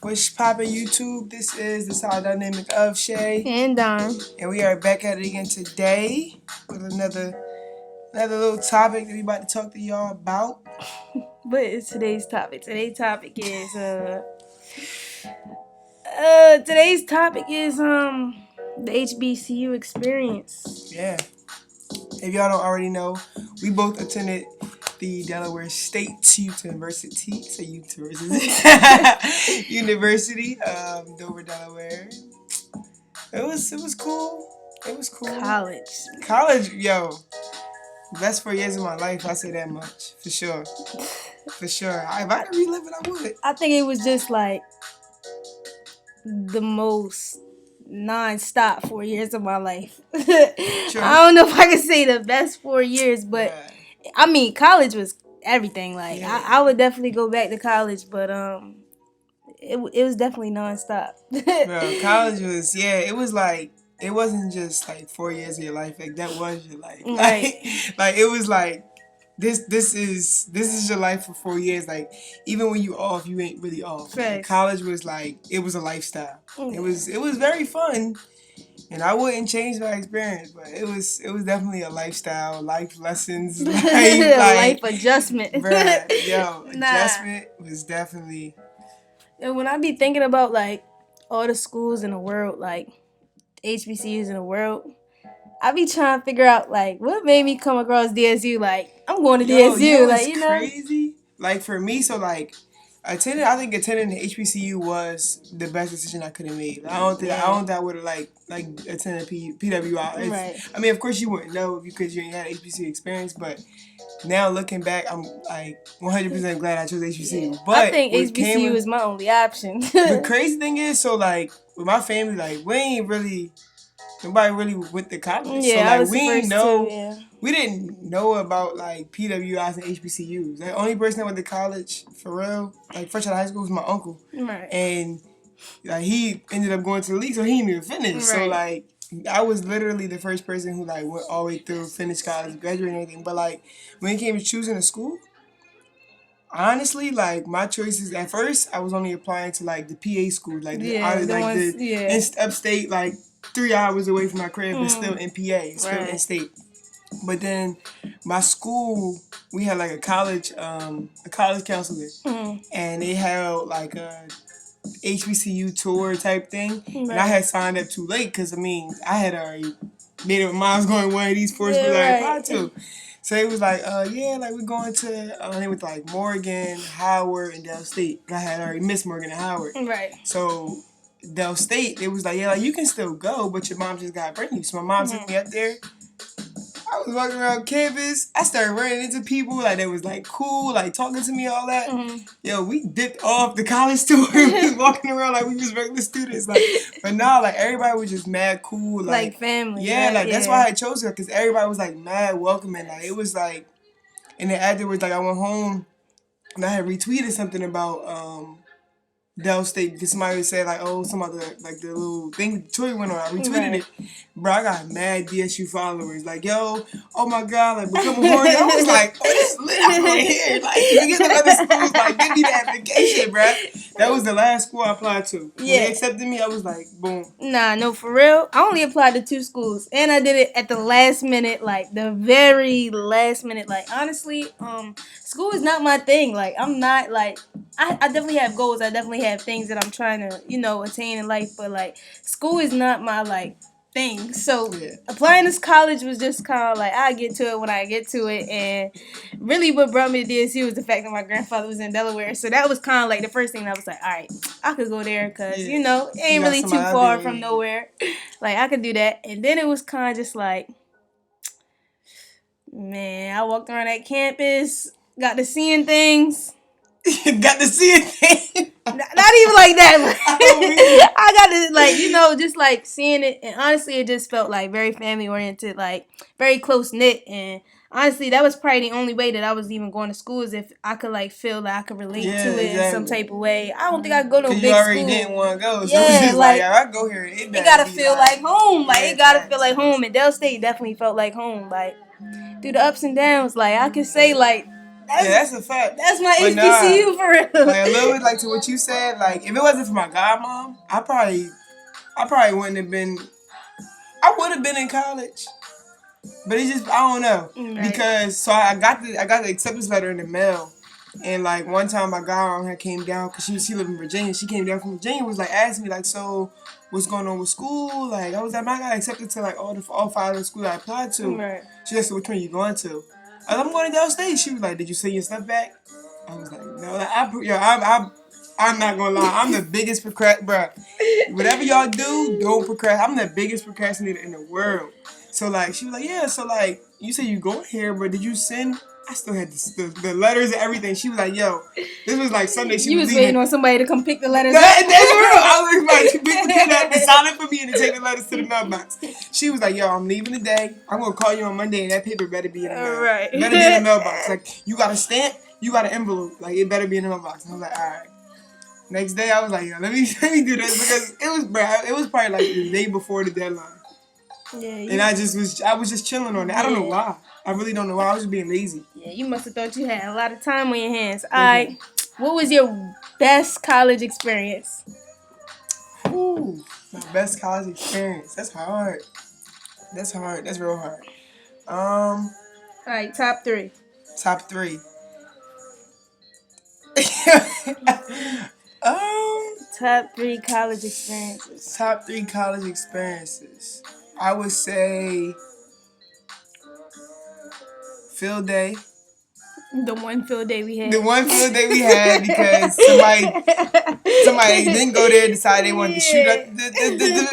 What's poppin' YouTube? This is the Solid Dynamic of Shay. And Don. And we are back at it again today with another little topic that we about to talk to y'all about. What is today's topic? Today's topic is the HBCU experience. Yeah. If y'all don't already know, we both attended the Delaware State University. University, Dover, Delaware. It was cool. It was cool. College, yo. Best 4 years of my life, I say that much. For sure. For sure. If I could relive it, I would. I think it was just like the most non-stop 4 years of my life. I don't know if I can say the best 4 years, but I mean, college was everything. Like I would definitely go back to college, but it was definitely non-stop. Bro, college was it was like it wasn't just like 4 years of your life. Like that was your life. Right. Like it was like this is your life for 4 years. Like even when you off, you ain't really off. Like, college was like it was a lifestyle. It was very fun, and I wouldn't change my experience. But it was definitely a lifestyle, life lessons, life adjustment. Bruh, adjustment was definitely. And when I be thinking about like all the schools in the world, like HBCUs in the world, I be trying to figure out like what made me come across DSU. Like I'm going to DSU, like you know. Crazy. Like for me, so like I think attending the HBCU was the best decision I could have made. Like, I don't think I would have like attended PWI. Right. I mean, of course you wouldn't know because you ain't had HBCU experience, but now looking back, I'm like 100% glad I chose HBCU. But I think HBCU is my only option. The crazy thing is, so like with my family, like nobody really went to college. Yeah, so like we didn't know about like PWIs and HBCUs. The only person that went to college for real, like fresh out of high school, was my uncle. Right. And like he ended up going to the league, so he didn't even finish. Right. So like I was literally the first person who like went all the way through, finished college, graduated and everything. But like when it came to choosing a school, honestly, like my choices at first, I was only applying to like the PA school, like upstate, like 3 hours away from my crib, but still in PA, still in state. But then my school, we had like a college counselor, and they held like a HBCU tour type thing, and I had signed up too late because I mean I had already made up my mind I was going to one of these four schools I applied to. So it was like, like we're going to, they went to like Morgan, Howard, and Del State. I had already missed Morgan and Howard. Right. So Del State, it was like, like you can still go, but your mom just got to bring you. So my mom took me up there. I was walking around campus. I started running into people like that was like cool, like talking to me, all that. Yo, we dipped off the college tour. We was walking around like we was regular students. Like, but nah, like everybody was just mad cool, like family. Yeah, like that's why I chose her because everybody was like mad welcoming. Like it was like, and then afterwards, like I went home and I had retweeted something about Del State because somebody said like, oh, some other like the little thing Tory went on. I retweeted it, bro. I got mad DSU followers like, yo, oh my god, like become a horny. I was like, oh, it's lit out here. Like, you get some other schools, like, give me the application, bro. That was the last school I applied to. When they accepted me, I was like, boom. Nah, no, for real. I only applied to 2 schools, and I did it at the last minute, like the very last minute. Like honestly, school is not my thing. Like I'm not like I definitely have goals. I definitely have things that I'm trying to, attain in life. But like school is not my like thing. So applying to college was just kind of like I get to it when I get to it. And really, what brought me to DSU was the fact that my grandfather was in Delaware. So that was kind of like the first thing that I was like, all right, I could go there because it ain't really too far from nowhere. Like I could do that. And then it was kind of just like, man, I walked around that campus, got to seeing things. Got to see it. Not even like that. I got to just like seeing it, and honestly, it just felt like very family oriented, like very close knit. And honestly, that was probably the only way that I was even going to school is if I could like feel that I could relate to it in some type of way. I don't think I could go to a big school. You already didn't want to go, so it's just like I go here. It gotta feel like home. Like it gotta feel like home. And Del State definitely felt like home. Like through the ups and downs, like I could say like That's a fact. That's my But HBCU for real. Like a little bit like to what you said. Like if it wasn't for my godmom, I probably wouldn't have been. I would have been in college, but it's just I don't know because so I got the acceptance letter in the mail, and like one time my godmom had came down because she lived in Virginia. She came down from Virginia, was like asking me like, so what's going on with school? Like I was like, I got accepted to like all five of the schools I applied to. Right. She said, so which one you going to? I was like, I'm going to Delaware State. She was like, did you send your stuff back? I was like, no. Like, I'm not gonna lie. I'm the biggest bruh. Whatever y'all do, don't procrastinate. I'm the biggest procrastinator in the world. So like, she was like, yeah. So like, you said you going here, but did you send? I still had the letters and everything. She was like, yo, this was like Sunday. She You was waiting on somebody to come pick the letters up. That's real. I was like, people had to sign it for me and to take the letters to the mailbox. She was like, yo, I'm leaving today. I'm gonna call you on Monday, and that paper better be in the mail. Right. It better be in the mailbox. Like, you got a stamp, you got an envelope. Like, it better be in the mailbox. And I was like, all right. Next day, I was like, yo, let me do this because it was probably like the day before the deadline. Yeah. And I was just chilling on it. I don't know why. I really don't know why. I was just being lazy. Yeah, you must have thought you had a lot of time on your hands. All right. What was your best college experience? Ooh, my best college experience. That's hard. That's real hard. All right, top three. Top three. Top three college experiences. Top three college experiences. I would say field day. The one field day we had. The one field day we had because somebody didn't go there, decided they wanted to shoot up the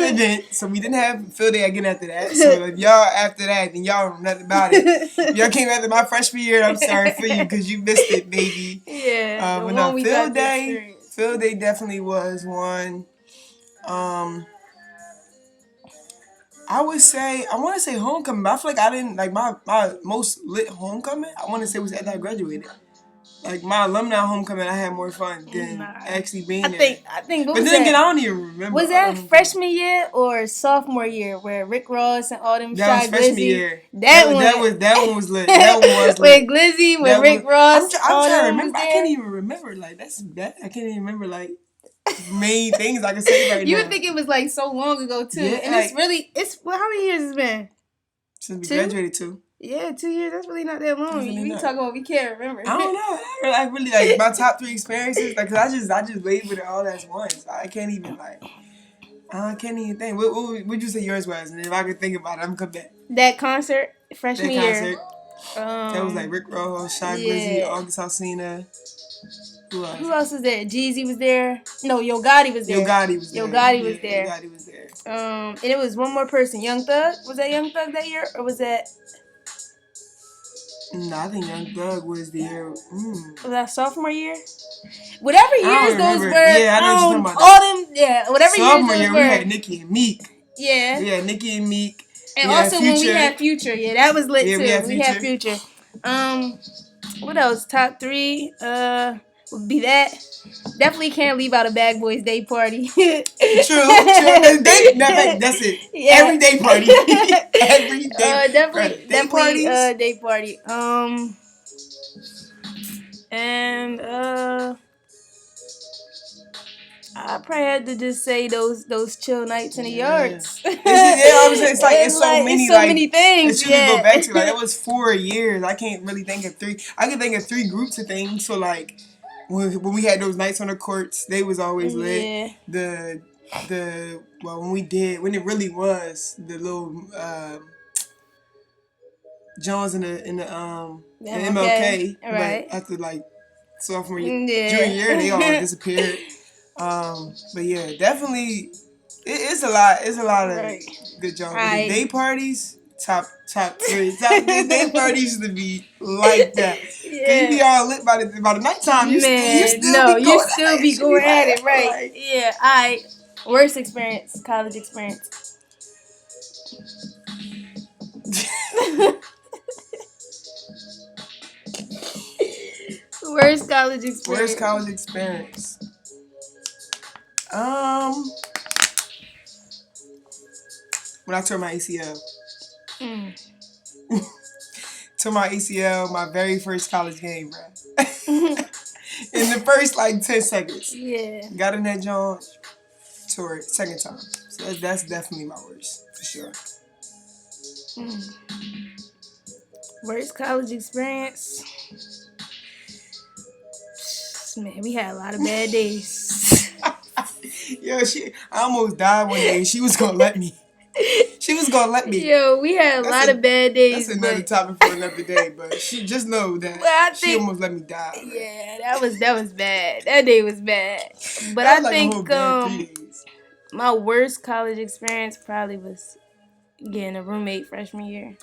event. So we didn't have field day again after that. So if y'all after that, then y'all know nothing about it. If y'all came after my freshman year, I'm sorry for you because you missed it, baby. Yeah. But no, field day definitely was one. I want to say homecoming, but I feel like I didn't, like, my most lit homecoming, I want to say was after I graduated. Like, my alumni homecoming, I had more fun than actually being there. I think, but then again, I don't even remember. Was that freshman year or sophomore year where Rick Ross and all them That was freshman Glizzy? year. That one was lit. That one was lit. With Glizzy, with Rick Ross. I'm trying to remember. I can't even remember. Like, I can't even remember, like, main things I can say right now. You would think it was like so long ago too, and like, how many years it's been? Since we graduated 2. Yeah, 2 years. That's really not that long. Really we talk about we can't remember. I don't know. I really like my top 3 experiences. Like, cause I just labeled it all as one. So I can't even think. What would you say yours was? And if I could think about it, I'm gonna come back. That concert, freshman year. That was like Rick Ross, Sean Glizzy, August Alsina. Who else was there? Jeezy was there. No, Yo Gotti was there. Yo Gotti was there. And it was one more person. Young Thug. Was that Young Thug that year, or was that? No, I think Young Thug was there. Was that sophomore year? Whatever years those were. Yeah, I know what you're talking about. All them. Yeah, whatever sophomore years those year, were. we had Nicki and Meek. Yeah. We had Nicki and Meek. And also when we had Future. Yeah, that was lit too. We had Future. What else? Top 3. Would be that. Definitely can't leave out a Bag Boys Day party. True. That's it. Yeah. Every day party. Every day. Definitely parties. Day party. And I probably had to just say those chill nights in the yards. It's so many things. It's go back to like it was 4 years. I can't really think of 3. I can think of 3 groups of things. So like when we had those nights on the courts, they was always lit. Yeah. When it really was the little Jones in the MLK, right? But after like sophomore year, junior year, they all disappeared. But yeah, definitely, it's a lot. It's a lot of good jobs. Right. The day parties, top 3. Day parties used to be like that. Yeah. You be all lit by the nighttime. You still be going at it, right? Like, yeah. All right. Worst experience, college experience. Worst college experience. When I tore my ACL. to my ACL my very first college game, bro. In the first like 10 seconds. Yeah. Got in that joint, tore it second time. So that's definitely my worst, for sure. Worst college experience? Man, we had a lot of bad days. Yo, I almost died one day. She was gonna let me. She was gonna let me. Yo, we had a lot of bad days. That's another topic for another day. But she just know that she almost let me die. Man. Yeah, that was bad. That day was bad. But I think my worst college experience probably was getting a roommate freshman year.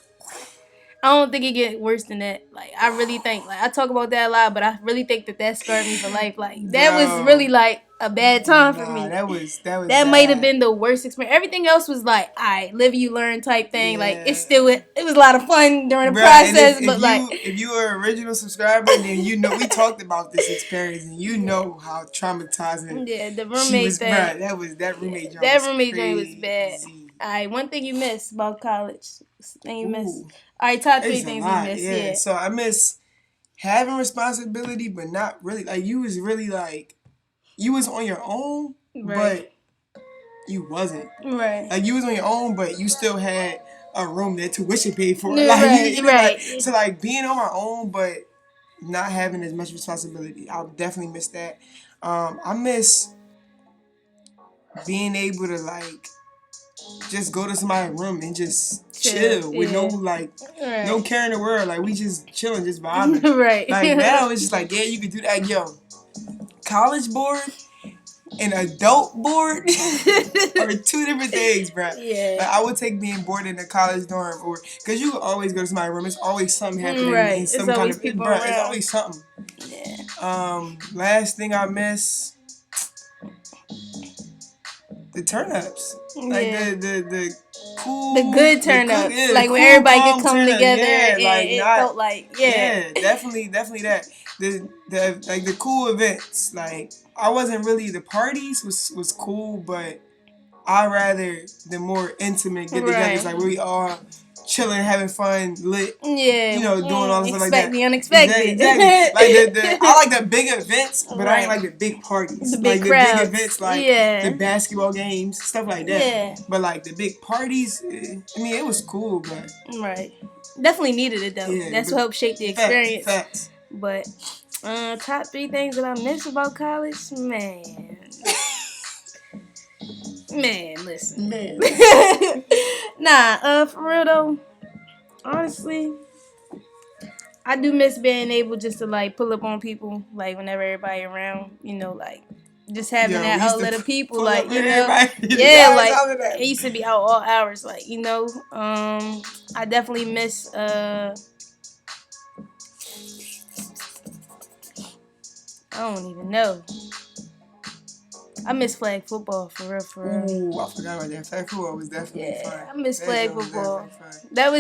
I don't think it get worse than that. Like, I really think, like, I talk about that a lot, but I really think that scarred me for life. Like, that was really, like, a bad time for me. That might have been the worst experience. Everything else was like, alright, live you learn type thing. Yeah. Like, it was a lot of fun during the process. If you were an original subscriber, then you know we talked about this experience, and you know how traumatizing. Yeah, the roommate thing. That roommate joint. That roommate joint was bad. Alright, one thing you missed about college. Alright, top 3 things you missed. Yeah. So I miss having responsibility, but not really. Like, you was really like, you was on your own, but you wasn't. Right. Like, you was on your own, but you still had a room that tuition paid for. Like, right. Like, so, like, being on my own, but not having as much responsibility, I'll definitely miss that. I miss being able to, like, just go to somebody's room and just chill with no care in the world. Like, we just chilling, just vibing. Right. Like, now it's just like, yeah, you could do that. Yo, college board and adult board are 2 different things, bro. Yeah. Like, I would take being bored in a college dorm, or because you always go to somebody's room. It's always something happening. Right. In some it's kind of people bro, around. It's always something. Yeah. Last thing I miss, the turn-ups. Like the cool, the good turn-ups. Like, when everybody could come together and it felt like definitely that. The cool events. Like, I wasn't really, the parties was cool, but I rather the more intimate get-togethers, like, where we all chilling, having fun, lit. Yeah. You know, doing all stuff like that. Expect the unexpected. Exactly. Like, I like the big events, but I ain't like the big parties. The big crowds. The big events, like the basketball games, stuff like that. Yeah. But, like, the big parties, I mean, it was cool, but... Right. Definitely needed it, though. Yeah, that's what helped shape the experience. Facts. But, top 3 things that I miss about college? Man, listen. Man. Nah, for real, though, honestly, I do miss being able just to, like, pull up on people, like, whenever everybody around, you know, like, just having that outlet of people, like, you know, like, it used to be out all hours, like, you know, I definitely miss, I don't even know. I miss flag football, for real. Ooh, I forgot about that. Flag football was definitely fun. I miss flag football. That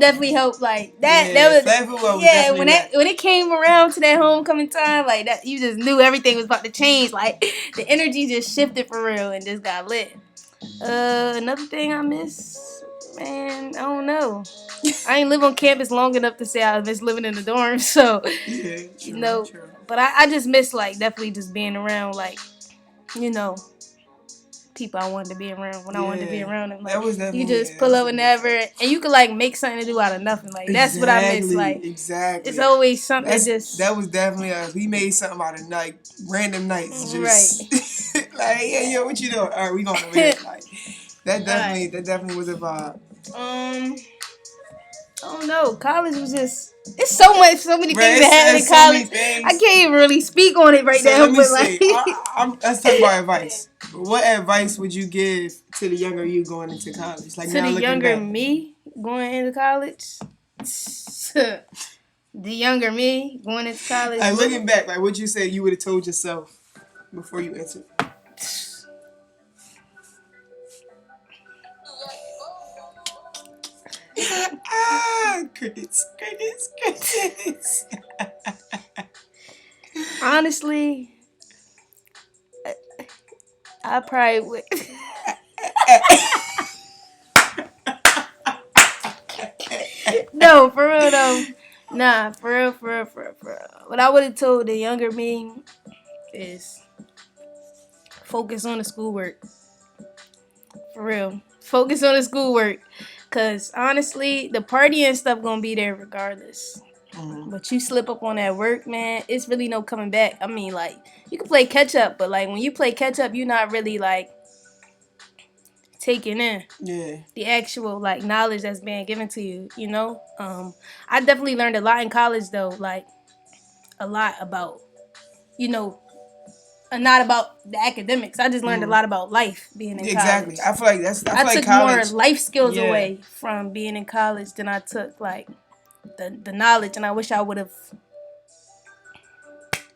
definitely helped, like, that was, flag football was definitely when it came around to that homecoming time, like, that, you just knew everything was about to change, like, the energy just shifted for real and just got lit. Another thing I miss, man, I don't know. I ain't live on campus long enough to say I miss living in the dorm, so, you know, but I just miss, like, definitely just being around, like, you know, people I wanted to be around when I wanted to be around them. Like, you just pull up whenever, and you could, like, make something to do out of nothing. Like, that's what I miss. Like, it's always something. That was definitely us. We made something out of, like, random nights. Just, like, yeah, yo, what you doing? All right, we going over here. Like, that definitely was a vibe. I don't know. College was just. It's so many things that happen in college. I can't even really speak on it right now. But let's talk about advice. What advice would you give to the younger you going into college? Like, to the younger me going into college. The younger me going into college. Like, looking back, like, what'd you say you would have told yourself before you entered? Crickets. Honestly, I probably would. No, for real no. Nah, for real, for real, for real, for real. What I would have told the younger me is focus on the schoolwork. For real. Focus on the schoolwork. Because honestly, the party and stuff going to be there regardless. But you slip up on that work, man, it's really no coming back. I mean, like, you can play catch up, but like when you play catch up, you're not really like taking in the actual like knowledge that's being given to you, you know. I definitely learned a lot in college though, like a lot about, you know, not about the academics. I just learned a lot about life being in college. Exactly. I feel like I took college, more life skills away from being in college than I took like the knowledge, and I wish I would have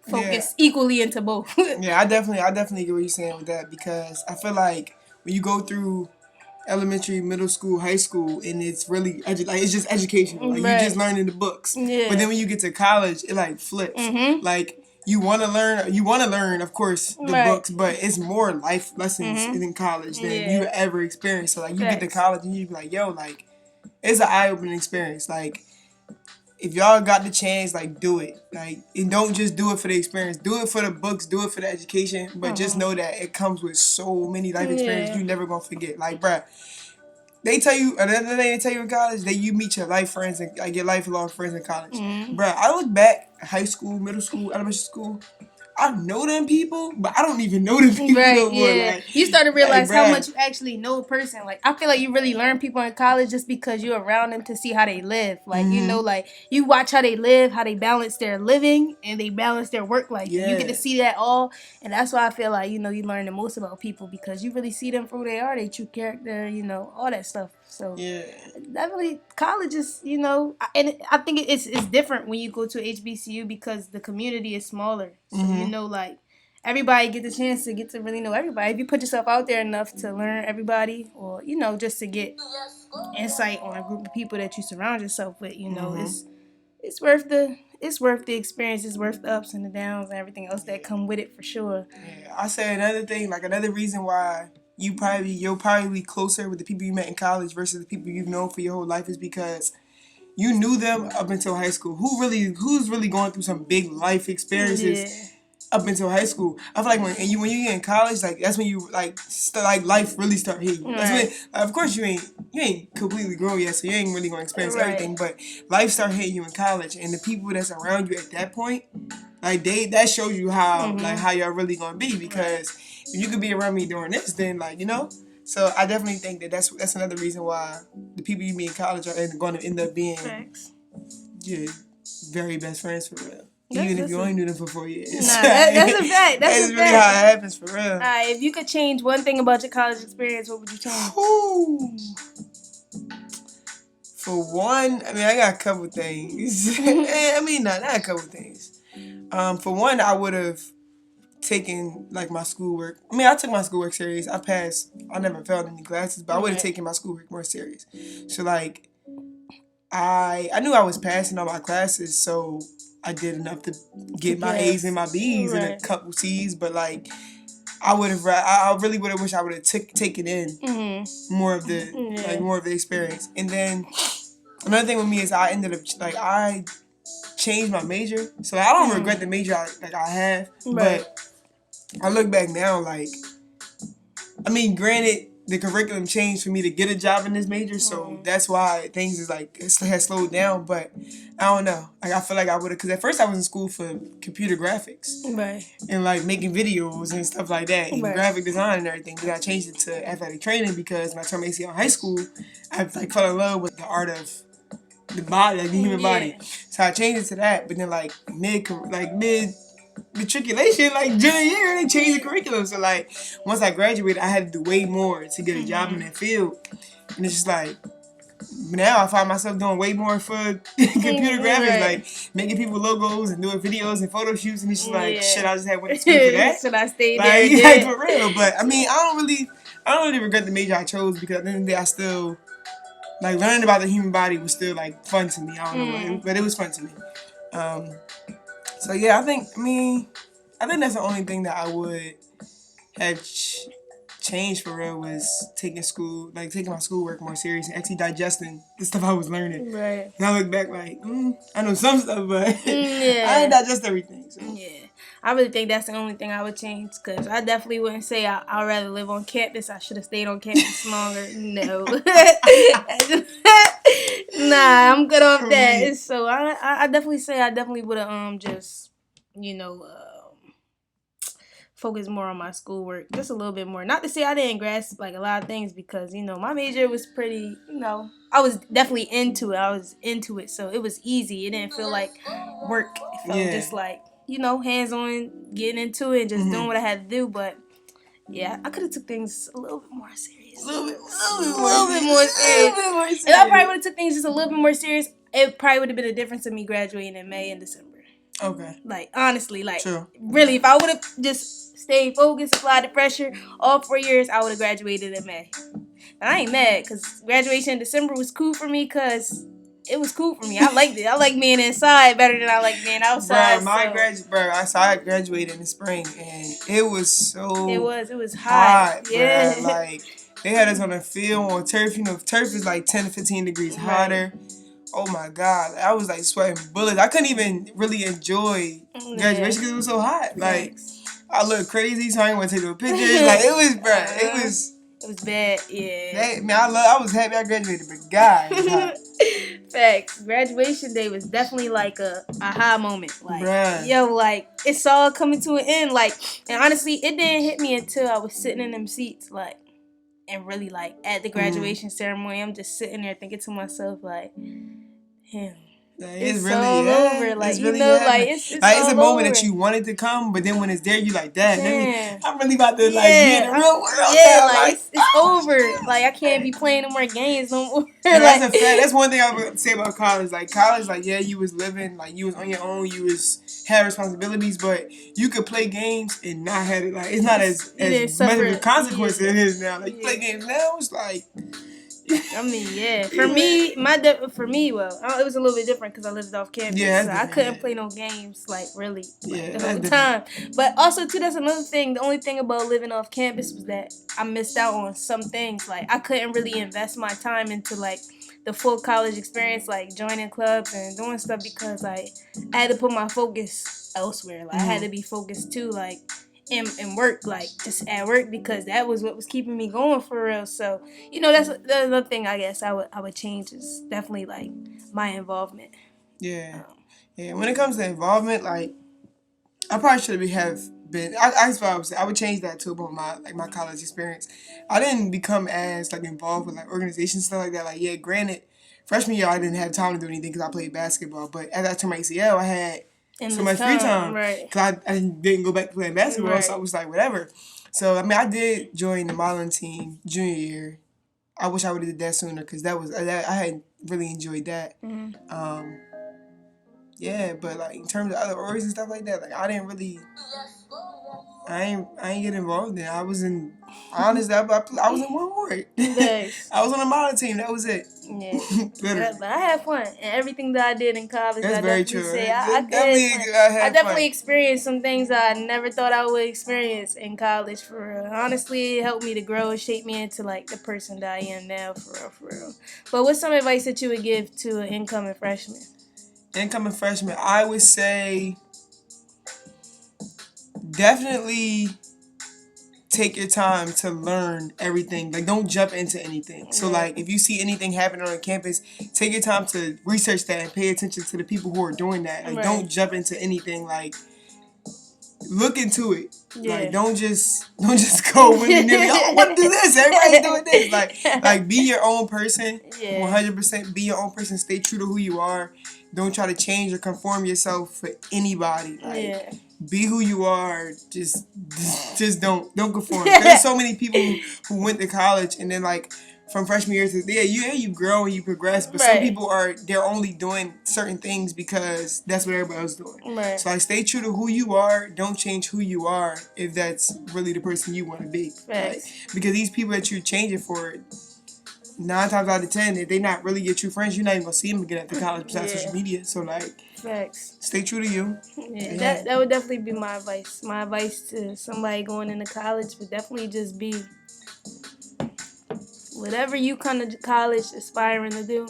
focused equally into both. I definitely get what you're saying with that, because I feel like when you go through elementary, middle school, high school, and it's really like it's just educational. Like you just learning the books. Yeah. But then when you get to college, it like flips. Like you want to learn, of course, the books, but it's more life lessons in college than you ever experienced. So like you get to college and you be like, yo, like it's an eye-opening experience. Like if y'all got the chance, like do it. Like and don't just do it for the experience. Do it for the books. Do it for the education. But just know that it comes with so many life experiences you never gonna forget. Like, bruh, they tell you another thing they tell you in college that you meet your life friends and like your lifelong friends in college. Bruh, I look back high school, middle school, elementary school. I know them people, but I don't even know them people no more. Like, you start to realize how much you actually know a person. Like, I feel like you really learn people in college just because you're around them to see how they live. Like, you know, like, you watch how they live, how they balance their living, and they balance their work life. You get to see that all, and that's why I feel like, you know, you learn the most about people because you really see them for who they are, their true character, you know, all that stuff. So, definitely, college is, you know, and I think it's different when you go to HBCU because the community is smaller. So, you know, like, everybody get the chance to get to really know everybody. If you put yourself out there enough to learn everybody or, you know, just to get insight on a group of people that you surround yourself with, you know, it's worth the experience. It's worth the ups and the downs and everything else that come with it for sure. Yeah, I say another thing, like another reason why you'll probably be closer with the people you met in college versus the people you've known for your whole life is because you knew them up until high school. Who's really going through some big life experiences up until high school? I feel like when you get in college, like that's when you like life really start hitting you. That's when, of course, you ain't completely grown yet, so you ain't really gonna experience everything. But life start hitting you in college, and the people that's around you at that point, like that shows you how like how y'all really gonna be, because if you could be around me during this, then like, you know. So I definitely think that's another reason why the people you meet in college are going to end up being your very best friends for real. Even if you only knew them for 4 years. Nah, that's a fact. That's really how it happens for real. If you could change one thing about your college experience, what would you change? For one, I mean, I got a couple things. I mean, not a couple things. For one, I would have taken like my schoolwork. I mean, I took my schoolwork serious. I passed. I never failed any classes, but I would have taken my schoolwork more serious. So like, I knew I was passing all my classes, so I did enough to get my A's and my B's and a couple C's. But like, I really would have wished I would have taken in more of the more of the experience. And then another thing with me is I ended up like I changed my major, so I don't regret the major I have, but I look back now, like, I mean, granted, the curriculum changed for me to get a job in this major, so that's why things is like, it has slowed down, but I don't know. Like, I feel like I would have, because at first I was in school for computer graphics. And like making videos and stuff like that, and graphic design and everything, but I changed it to athletic training because when I turned ACL in high school, I like fell in love with the art of the body, like the human body. So I changed it to that, but then like mid matriculation, like junior year, they changed the curriculum. So like once I graduated, I had to do way more to get a job in that field. And it's just like now I find myself doing way more for computer graphics, like making people logos and doing videos and photo shoots, and it's just like shit, I just had went to school for that. Should I stay like, there? Like for real. But I mean, I don't really regret the major I chose, because at the end of the day I still like learning about the human body was still like fun to me. I don't know, but it was fun to me. So yeah, I think that's the only thing that I would have changed for real was taking my schoolwork more serious and actually digesting the stuff I was learning. Right. And I look back like, I know some stuff, but Yeah. I ain't digest everything. So. Yeah. I really think that's the only thing I would change, because I definitely wouldn't say I'd rather live on campus. I should have stayed on campus longer. No. Nah, I'm good off that. So I definitely say I definitely would have just, focus more on my schoolwork, just a little bit more. Not to say I didn't grasp like a lot of things, because my major was pretty, I was definitely into it. I was into it, so it was easy. It didn't feel like work. It felt just like hands on, getting into it, and just doing what I had to do. But yeah, I could have took things a little bit more serious. A little bit more serious. If I probably would have took things just a little bit more serious, it probably would have been a difference of me graduating in May and December. Okay. Like, honestly, like, True. Really, if I would have just stayed focused, applied the pressure all 4 years, I would have graduated in May. And I ain't mad, because graduation in December was cool for me, because it was cool for me. I liked it. I like being inside better than I like being outside. I graduated in the spring, and it was so It was hot. Yeah. Bruh. Like, they had us on the field on turf. Turf is like 10 to 15 degrees hotter. Oh my God, I was like sweating bullets. I couldn't even really enjoy graduation because it was so hot. Like, I looked crazy, so I didn't want to take no pictures. Like, it was bad. Yeah. I was happy I graduated, but God, it was hot. Facts. Graduation day was definitely like a aha moment. Like, bruh. Like, it's all coming to an end. Like, and honestly, it didn't hit me until I was sitting in them seats, like, and really, like, at the graduation ceremony, I'm just sitting there thinking to myself, like, damn. It's really all over. Like, it's really like, it's a moment that you wanted to come, but then when it's there, you like, Dad, I'm really about to, like, be in the real world. Yeah, like, it's over. Like, I can't be playing no more games no more. That's a fact. That's one thing I would say about college. Like, yeah, you was living, like, you was on your own, you was had responsibilities, but you could play games and not have it, like, it's not as much of a consequence as it is now. Like, you play games now, it's like... I mean, yeah. For me, it was a little bit different because I lived off campus. Yeah, so I couldn't play no games, like, really, the whole time. But also, too, that's another thing. The only thing about living off campus was that I missed out on some things. Like, I couldn't really invest my time into, like, the full college experience, like, joining clubs and doing stuff, because, like, I had to put my focus elsewhere. Like, I had to be focused, too, like, in work, like, just at work, because that was what was keeping me going for real. So, that's another thing I guess I would change, is definitely, like, my involvement. Yeah. When it comes to involvement, like, I probably should have been. I would change that too about my college experience. I didn't become as, like, involved with, like, organizations and stuff like that. Like, yeah, granted, freshman year I didn't have time to do anything because I played basketball. But as I turned my ACL, I had so much free time, because I didn't go back to playing basketball, so I was like, whatever. So, I mean, I did join the modeling team junior year. I wish I would have did that sooner, because I had really enjoyed that. Yeah, but, like, in terms of other orgs and stuff like that, like, I didn't really, I ain't get involved in it. I was in, honestly, I was in one ward. I was on the modeling team, that was it. Yeah. But I had fun, and everything that I did in college, That's very true. I definitely experienced some things that I never thought I would experience in college, for real. Honestly, it helped me to grow and shape me into, like, the person that I am now, for real. But what's some advice that you would give to an incoming freshman? I would say definitely take your time to learn everything. Like, don't jump into anything. So, like, if you see anything happening on campus, take your time to research that and pay attention to the people who are doing that. Like, don't jump into anything. Like, look into it. Like, don't just go when you I want to do this. Everybody's doing this. Like, be your own person. 100% be your own person. Stay true to who you are. Don't try to change or conform yourself for anybody. Like, be who you are. Just don't conform. There's so many people who went to college and then, like, from freshman year to you grow and you progress, but some people they're only doing certain things because that's what everybody else is doing. So, like, stay true to who you are. Don't change who you are if that's really the person you want to be. Like, because these people that you're changing for, 9 times out of 10, if they're not really your true friends, you're not even gonna see them again at the college besides social media. So, like, Facts. Stay true to you. Yeah, that would definitely be my advice. My advice to somebody going into college would definitely just be whatever you come to college aspiring to do.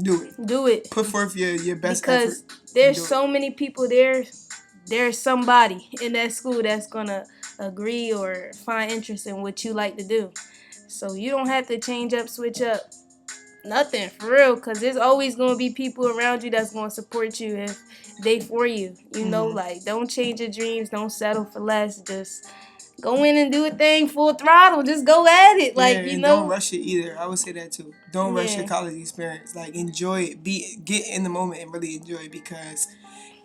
Do it. Do it. Put forth your best because effort. There's so many people there. There's somebody in that school that's gonna agree or find interest in what you like to do. So you don't have to change up, switch up, nothing for real. Cause there's always gonna be people around you that's gonna support you if they for you. You know, like don't change your dreams. Don't settle for less. Just go in and do a thing full throttle. Just go at it. Like you know. Don't rush it either. I would say that too. Don't rush your college experience. Like enjoy it. Get in the moment and really enjoy it because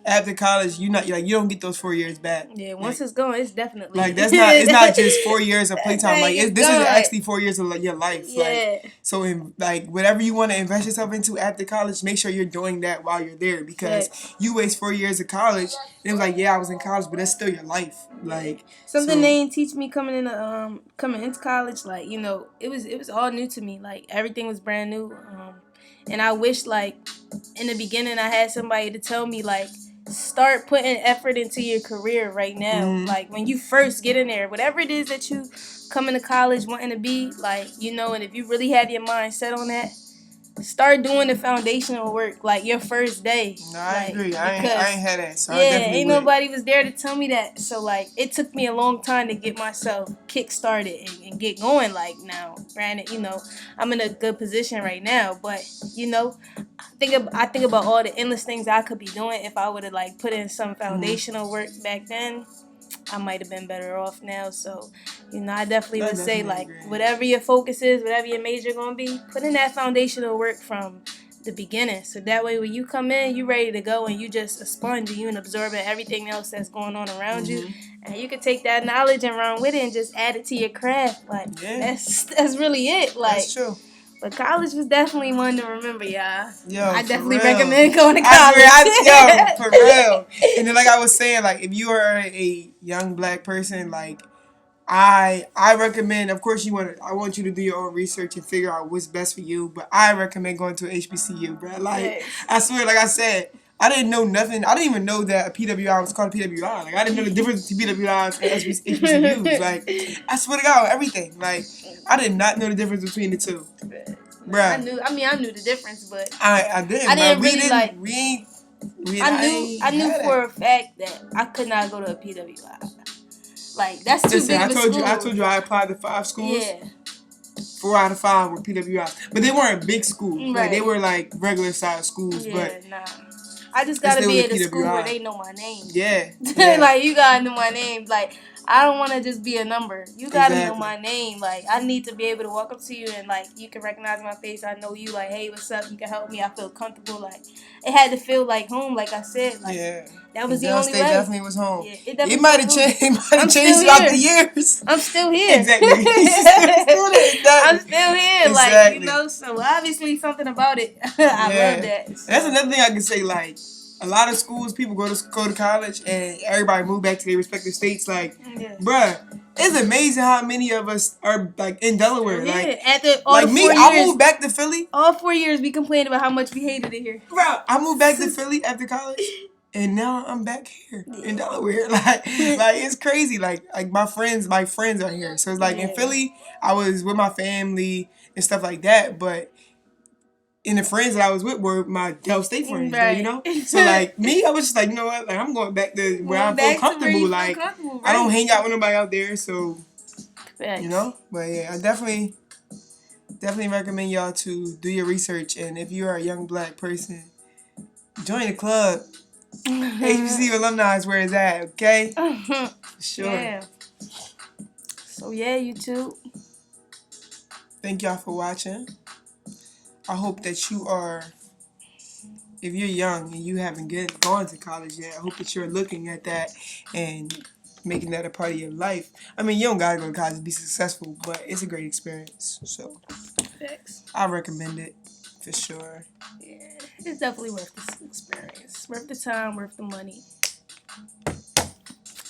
after college, you don't get those 4 years back. Yeah, once it's gone, it's definitely it's not just 4 years of playtime. This is actually 4 years of your life. Yeah. So in whatever you want to invest yourself into after college, make sure you're doing that while you're there because you waste 4 years of college and it was I was in college, but that's still your life. Something they didn't teach me coming into college. It was all new to me. Everything was brand new. And I wish in the beginning I had somebody to tell me start putting effort into your career right now. When you first get in there, whatever it is that you come into college wanting to be, and if you really have your mind set on that, start doing the foundational work your first day. No, I agree. I ain't had that. So ain't nobody was there to tell me that. So it took me a long time to get myself kick started and get going. Now, granted, I'm in a good position right now, but I think about all the endless things I could be doing if I would have put in some foundational work back then. I might have been better off now. So, I definitely would say whatever your focus is, whatever your major gonna be, put in that foundational work from the beginning. So that way when you come in, you ready to go and you just a sponge and you and absorbing everything else that's going on around you. And you can take that knowledge and run with it and just add it to your craft. That's really it. That's true. But college was definitely one to remember, y'all. Yo, I definitely recommend going to college. For real. And then, I was saying, if you are a young black person, I recommend. Of course, I want you to do your own research and figure out what's best for you. But I recommend going to a HBCU, bro. I swear, I said, I didn't know nothing. I didn't even know that a PWI was called a PWI. I didn't know the difference between PWIs and HBCUs. I swear to God, everything. I did not know the difference between the two. Bruh. I knew the difference, but I didn't. I didn't really I knew for a fact that I could not go to a PWI. That's too big of a school. I told you I applied to 5 schools. Yeah. 4 out of 5 were PWIs, but they weren't big schools. Right. They were regular sized schools. Yeah, but nah. I just gotta be at a school where they know my name. Yeah. You gotta know my name. I don't want to just be a number. You gotta know my name. I need to be able to walk up to you and you can recognize my face. I know you. Hey, what's up? You can help me. I feel comfortable. It had to feel like home. Like I said. That was the only way. Definitely was home. Yeah, it might have changed. It might have changed throughout the years. I'm still here. Exactly. I'm still here. Exactly. So obviously something about it. I love that. So. That's another thing I can say. A lot of schools, people go to college and everybody move back to their respective states. Bruh, it's amazing how many of us are in Delaware. I moved back to Philly. All 4 years we complained about how much we hated it here. Bro, I moved back to Philly after college. And now I'm back here in Delaware. It's crazy. My friends are here. So it's in Philly, I was with my family and stuff like that. But and the friends that I was with were my Delaware State friends, right. So me, I was just you know what, I'm going back to where I feel comfortable. Right? I don't hang out with nobody out there, so Facts. But yeah, I definitely recommend y'all to do your research, and if you are a young black person, join the club. HBCU alumni is where it's at, okay? Sure. Yeah. So yeah, YouTube. Thank y'all for watching. I hope that you are, if you're young and you haven't gone to college yet, I hope that you're looking at that and making that a part of your life. You don't gotta go to college to be successful, but it's a great experience. So, Thanks. I recommend it for sure. Yeah, it's definitely worth the experience, worth the time, worth the money.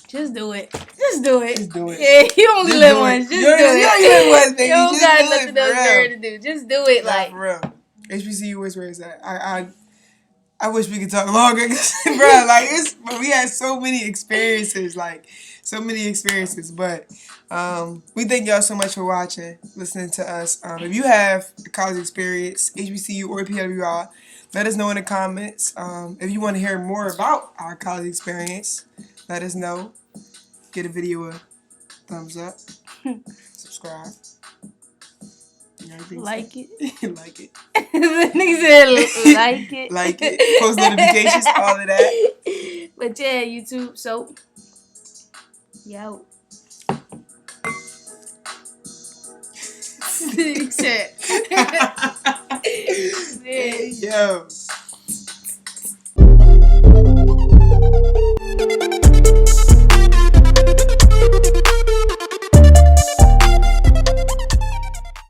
Just do it. Just do it. Yeah, you only live once. Just do it. You live once, baby. You don't just got do nothing it, else there to do. Just do it. For real. HBCU is where it's at. I wish we could talk longer, bro. Like we had so many experiences, But we thank y'all so much for watching, listening to us. If you have a college experience, HBCU or PWI, let us know in the comments. If you want to hear more about our college experience, let us know. Get a video a thumbs up, subscribe. Like it. Like it. The nigga said like it. Like it. Post notifications, all of that. But yeah, YouTube. So, yo. Shit. Yo.